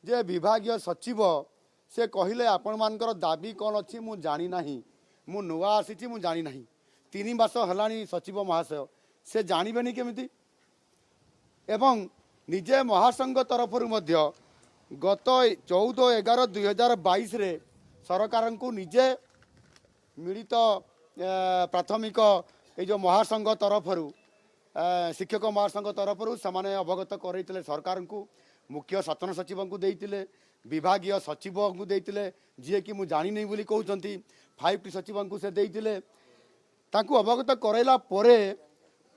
जे विभागीय सचिव से कहले आपण मानकर दाबी कौन अच्छी मु जानी नाही मु नुआ आसी मु जानी नाही 3 वर्ष हलानी सचिव महाशय से जानबेनी केमिति एवं निजे महासंघ तरफ गत 14/11/2022 रे सरकार को निजे मिलित प्राथमिक ये जो महासंघ तरफ शिक्षक महासंघ तरफ से अवगत करते सरकार को मुख्य शासन सचिव को देते विभागीय सचिव को देते जी कि मुझे जानी नहीं बोली कहते 5टी सचिव को से देते अवगत कराइला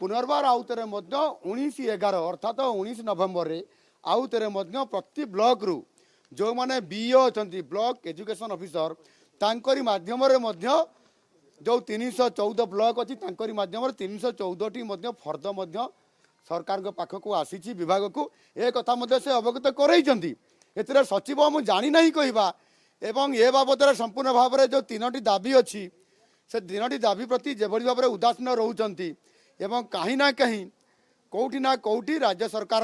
पुनर्बार आउतरे 19/11 अर्थात 19 नवेम्बर रे आउतरे प्रति ब्लॉक रु जो माने बीओ अच्छा ब्लॉक एजुकेशन ऑफिसर तांकरी माध्यम जो 314 ब्लॉक अच्छी तांकरी माध्यम 314 फर्द सरकार पाखक आसी विभाग को ए कथा से अवगत करते एतिर सचिव मु जानी नहीं कहवा एवं ए बाबद संपूर्ण भाव में जो 3टी दाबी अच्छी से 3टी दाबी प्रति जेभली भाव में उदासीन रोचंती एवं कहीं ना कहीं कौटी ना कौटी राज्य सरकार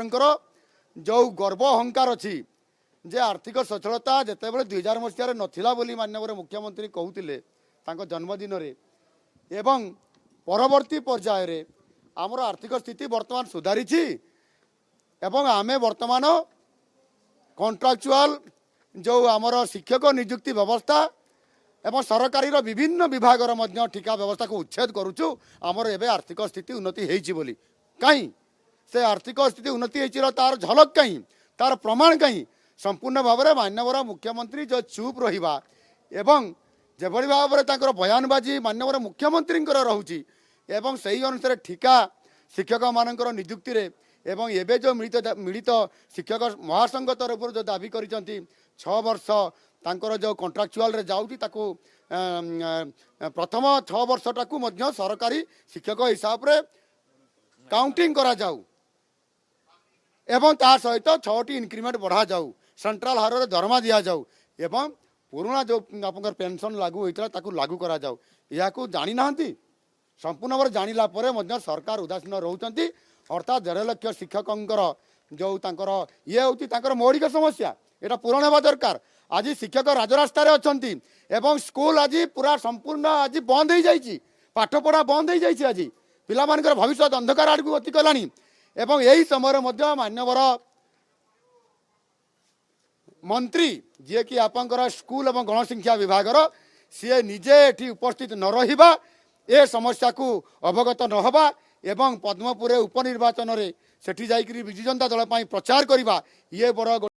जो गर्व अहंकार अच्छी जे आर्थिक सचलता जितेबाला 2000 मसीह नाला बोली माननीय मुख्यमंत्री कहते जन्मदिन रे एवं परवर्ती पर्याय रे आमर आर्थिक स्थिति वर्तमान सुधारी एवं आमे वर्तमान कॉन्ट्रैक्चुअल जो आमर शिक्षक नियुक्ति व्यवस्था एवं सरकारी विभिन्न विभाग ठिका व्यवस्था को उच्छेद करुचु आमर एवं आर्थिक स्थिति उन्नति होइछि बोली कहीं से आर्थिक स्थिति उन्नति होइछि तार झलक कहीं तार प्रमाण कहीं संपूर्ण भाव में माननीय मुख्यमंत्री जो चुप रहिबा एवं जेभली भाव में बयानबाजी माननीय मुख्यमंत्री रोचे एवं सही अनुसार ठिका शिक्षक मानकर नियुक्ति रे एवं एबे जो मिलित शिक्षक महासंघ तरफ जो दाबी करिसंती 6 वर्ष तांकर जो कॉन्ट्रैक्चुअल रे जाउची ताकू प्रथम 6 वर्षटा को मध्य सरकारी शिक्षक हिसाब रे काउंटिंग करा जाऊ एवं ता सहित 6टी इंक्रीमेंट बढ़ा जाऊ सेंट्रल हार रे दरमा दिया जाऊ एवं पुराना जो आप पेंशन लागू होता है लागू करा जाऊ या जानी नाहंती संपूर्ण भाव जानिला परे मध्य सरकार उदासीन रोचंती अर्थात 1.5 लाख शिक्षकंकर जो ये हूँ मौलिक समस्या यहाँ पूरण होगा दरकार आज शिक्षक राजरास्तार अच्छा एवं स्कूल आज पूरा संपूर्ण आज बंद हो जाइए पाठपढ़ा बंद हो जाइए आज पिला भविष्य अंधकार आड़ को गति कलानी एवं यही समय मान्यवर मंत्री जी कि आपंकर स्कूल एवं गणशिक्षा विभाग सी निजे एटी उपस्थित न रहिबा ए समस्या को अवगत न होबा एवं पद्मपुर उपनिर्वाचन रे सेठी जाइकरी विजु जनता दल प्रचार करवा ये बड़